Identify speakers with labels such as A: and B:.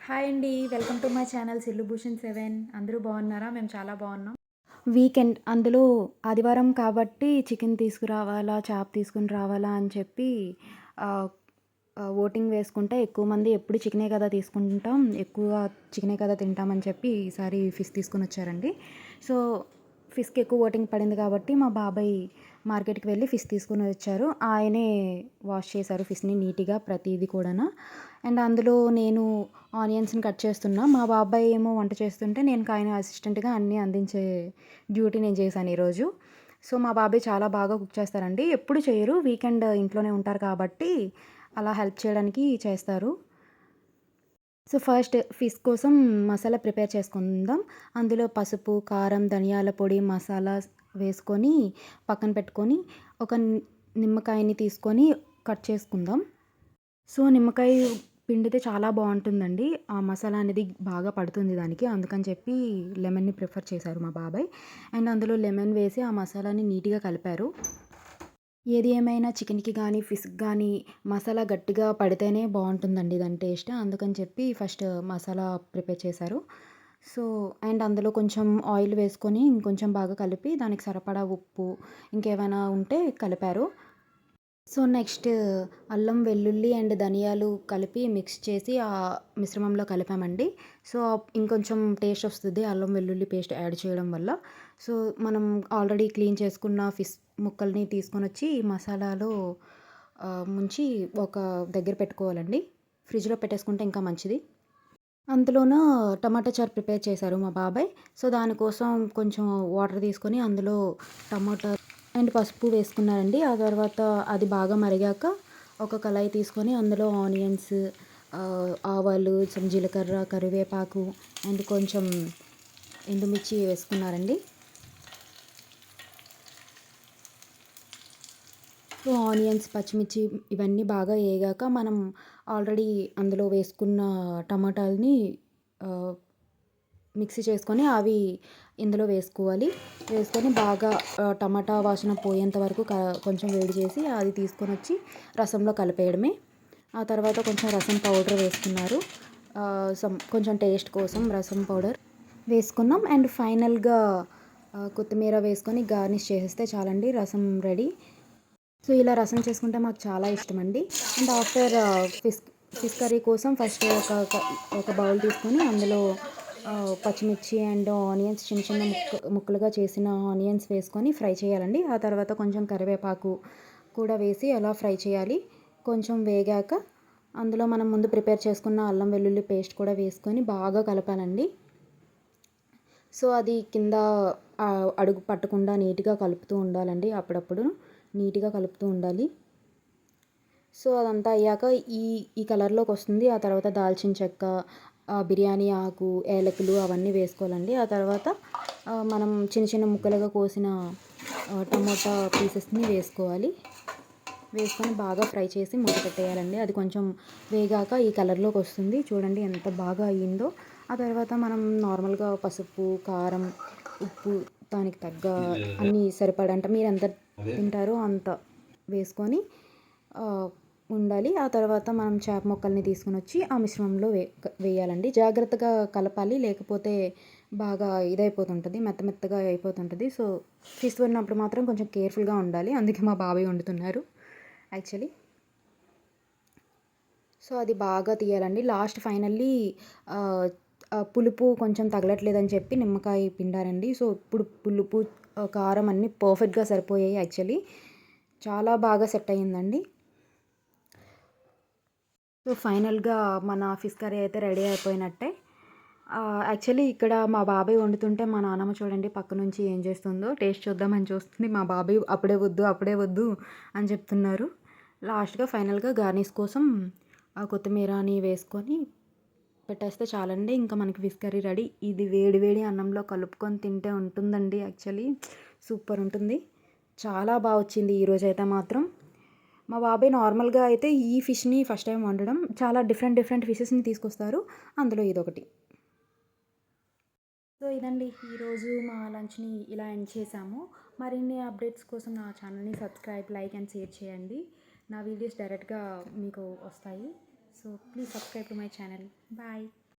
A: Hi అండి. Welcome to my channel Sillubhushan 7. అందరూ బాగున్నారా? మేము చాలా బాగున్నాం. వీకెండ్ అందులో ఆదివారం కాబట్టి చికెన్ తీసుకురావాలా, చాప్ తీసుకొని రావాలా అని చెప్పి ఆహ్, ఓటింగ్ వేసుకుంటే ఎక్కువ మంది ఎప్పుడు చికెనే కదా తీసుకుంటాం, ఎక్కువ చికెనే కదా తింటామని చెప్పి ఈసారి ఫిష్ తీసుకొనొచ్చారండి. సో, ఫిష్‌కి ఎక్కువ ఓటింగ్ పడింది కాబట్టి మా బాబాయ్ మార్కెట్‌కి వెళ్ళి ఫిష్ తీసుకొని వచ్చారు. ఆయనే వాష్ చేశారు ఫిష్‌ని నీట్‌గా ప్రతీది కూడాను. అండ్ అందులో నేను ఆనియన్స్‌ని కట్ చేస్తున్నా. మా బాబాయ్ ఏమో వంట చేస్తుంటే నేను ఆయన అసిస్టెంట్‌గా అన్నీ అందించే డ్యూటీ నేను చేశాను ఈరోజు. సో, మా బాబాయ్ చాలా బాగా కుక్ చేస్తారండి. ఎప్పుడు చేయరు. వీకెండ్ ఇంట్లోనే ఉంటారు కాబట్టి అలా హెల్ప్ చేయడానికి చేస్తారు. సో, ఫస్ట్ ఫిష్ కోసం మసాలా ప్రిపేర్ చేసుకుందాం. అందులో పసుపు, కారం, ధనియాల పొడి, మసాలాస్ వేసుకొని పక్కన పెట్టుకొని ఒక నిమ్మకాయని తీసుకొని కట్ చేసుకుందాం. సో, నిమ్మకాయ పిండితే చాలా బావుంటుందండి. ఆ మసాలా అనేది బాగా పడుతుంది దానికి. అందుకని చెప్పి లెమన్‌ని ప్రిఫర్ చేశారు మా బాబాయ్. అండ్ అందులో లెమన్ వేసి ఆ మసాలాని నీట్‌గా కలిపారు. ఏది ఏమైనా చికెన్‌కి గానీ, ఫిష్‌కి గానీ మసాలా గట్టిగా పడితేనే బావుంటుందండి దాని టేస్ట్. అందుకని చెప్పి ఫస్ట్ మసాలా ప్రిపేర్ చేశారు. సో, అండ్ అందులో కొంచెం ఆయిల్ వేసుకొని ఇంకొంచెం బాగా కలిపి దానికి సరిపడా ఉప్పు, ఇంకేమైనా ఉంటే కలిపారు. సో, నెక్స్ట్ అల్లం, వెల్లుల్లి అండ్ ధనియాలు కలిపి మిక్స్ చేసి ఆ మిశ్రమంలో కలిపామండి. సో, ఇంకొంచెం టేస్ట్ వస్తది అల్లం, వెల్లుల్లి పేస్ట్ యాడ్ చేయడం వల్ల. సో, మనం ఆల్రెడీ క్లీన్ చేసుకున్న ఫిష్ ముక్కల్ని తీసుకొనొచ్చి మసాలాలో ముంచి ఒక దగ్గర పెట్టుకోవాలండి. ఫ్రిడ్జ్‌లో పెట్టేసుకుంటే ఇంకా మంచిది. అందులోన టమాటా చారు ప్రిపేర్ చేశారు మా బాబాయ్. సో, దానికోసం కొంచెం వాటర్ తీసుకొని అందులో టమాటా అండ్ పసుపు వేసుకున్నారండి. ఆ తర్వాత అది బాగా మరిగాక ఒక కళాయి తీసుకొని అందులో ఆనియన్స్, ఆవాలు, some జీలకర్ర, కరివేపాకు అండ్ కొంచెం ఎండుమిర్చి వేసుకున్నారండి. సో, ఆనియన్స్, పచ్చిమిర్చి ఇవన్నీ బాగా ఏగాక మనం ఆల్రెడీ అందులో వేసుకున్న టమాటాలని ఆహ్, మిక్సీ చేసుకొని అవి ఇందులో వేసుకోవాలి. వేసుకొని బాగా టమాటా వాసన పోయేంత వరకు కొంచెం వేడి చేసి అది తీసుకొనొచ్చి రసంలో కలిపేయడమే. ఆ తర్వాత కొంచెం రసం పౌడర్ వేసుకున్నారు. కొంచెం టేస్ట్ కోసం రసం పౌడర్ వేసుకున్నాం. అండ్ ఫైనల్‌గా కొత్తిమీర వేసుకొని గార్నిష్ చేసేస్తే చాలండి రసం రెడీ. సో, ఇలా రసం చేసుకుంటే మాకు చాలా ఇష్టమండి. And after fish fish curry కోసం ఫస్ట్ ఒక బౌల్ తీసుకొని అందులో పచ్చిమిర్చి అండ్ ఆనియన్స్ చిన్న చిన్న ముక్కలుగా చేసిన ఆనియన్స్ వేసుకొని ఫ్రై చేయాలండి. ఆ తర్వాత కొంచెం కరివేపాకు కూడా వేసి అలా ఫ్రై చేయాలి. కొంచెం వేగాక అందులో మనం ముందు ప్రిపేర్ చేసుకున్న అల్లం వెల్లుల్లి పేస్ట్ కూడా వేసుకొని బాగా కలపాలండి. సో, అది కింద అడుగు పట్టకుండా నీట్‌గా కలుపుతూ ఉండాలండి. అప్పుడప్పుడు నీట్‌గా కలుపుతూ ఉండాలి. సో, అదంతా అయ్యాక ఈ ఈ కలర్‌లోకి వస్తుంది. ఆ తర్వాత దాల్చిన చెక్క, బిర్యానీ ఆకు, ఏలకులు అవన్నీ వేసుకోవాలండి. ఆ తర్వాత మనం చిన్న చిన్న ముక్కలుగా కోసిన టమోటా పీసెస్‌ని వేసుకోవాలి. వేసుకొని బాగా ఫ్రై చేసి మూత పెట్టేయాలండి. అది కొంచెం వేగాక ఈ కలర్‌లోకి వస్తుంది. చూడండి ఎంత బాగా అయ్యిందో. ఆ తర్వాత మనం నార్మల్‌గా పసుపు, కారం, ఉప్పు దానికి తగ్గ అన్నీ సరిపడా అంటే మీరెంత తింటారో అంత వేసుకొని ఉండాలి. ఆ తర్వాత మనం చేప ముక్కల్ని తీసుకొనొచ్చి ఆ మిశ్రమంలో వేయాలండి. జాగ్రత్తగా కలపాలి. లేకపోతే బాగా ఇదైపోతుంటది. మెత్త మెత్తగా అయిపోతుంటది. సో, ఫిష్ వండినప్పుడు మాత్రం కొంచెం కేర్‌ఫుల్‌గా ఉండాలి. అందుకే మా బాబాయ్ వండుతున్నారు యాక్చువల్లీ. సో, అది బాగా తీయాలండి. లాస్ట్ ఫైనల్లీ ఆహ్, పులుపు కొంచెం తగలట్లేదని చెప్పి నిమ్మకాయ పిండారండి. సో, ఇప్పుడు పులుపు, కారం అన్నీ పర్ఫెక్ట్‌గా సరిపోయాయి యాక్చువల్లీ. చాలా బాగా సెట్ అయ్యిందండి. సో, ఫైనల్‌గా మన ఫిష్ కర్రీ అయితే రెడీ అయిపోయినట్టే. యాక్చువల్లీ ఇక్కడ మా బాబాయ్ వండుతుంటే మా నాన్నమ్మ చూడండి పక్క నుంచి ఏం చేస్తుందో టేస్ట్ చూద్దామని చూస్తుంది. మా బాబాయ్ అప్పుడే వద్దు, అప్పుడే వద్దు అని చెప్తున్నారు. లాస్ట్‌గా ఫైనల్‌గా గార్నిష్ కోసం కొత్తిమీరని వేసుకొని పెట్టేస్తే చాలండి. ఇంకా మనకి ఫిష్ కర్రీ రెడీ. ఇది వేడి వేడి అన్నంలో కలుపుకొని తింటే ఉంటుందండి యాక్చువల్లీ. సూపర్ ఉంటుంది. చాలా బా వచ్చింది ఈరోజైతే మాత్రం. మా బాబాయ్ నార్మల్‌గా అయితే ఈ ఫిష్‌ని ఫస్ట్ టైం వండడం. చాలా డిఫరెంట్ డిఫరెంట్ ఫిషెస్‌ని తీసుకొస్తారు. అందులో ఇదొకటి. సో, ఇదండి ఈరోజు మా లంచ్‌ని ఇలా ఎండ్ చేశాము. మరిన్ని అప్డేట్స్ కోసం నా ఛానల్‌ని సబ్స్క్రైబ్, లైక్ అండ్ షేర్ చేయండి. నా వీడియోస్ డైరెక్ట్‌గా మీకు వస్తాయి. So, please subscribe to my channel. Bye.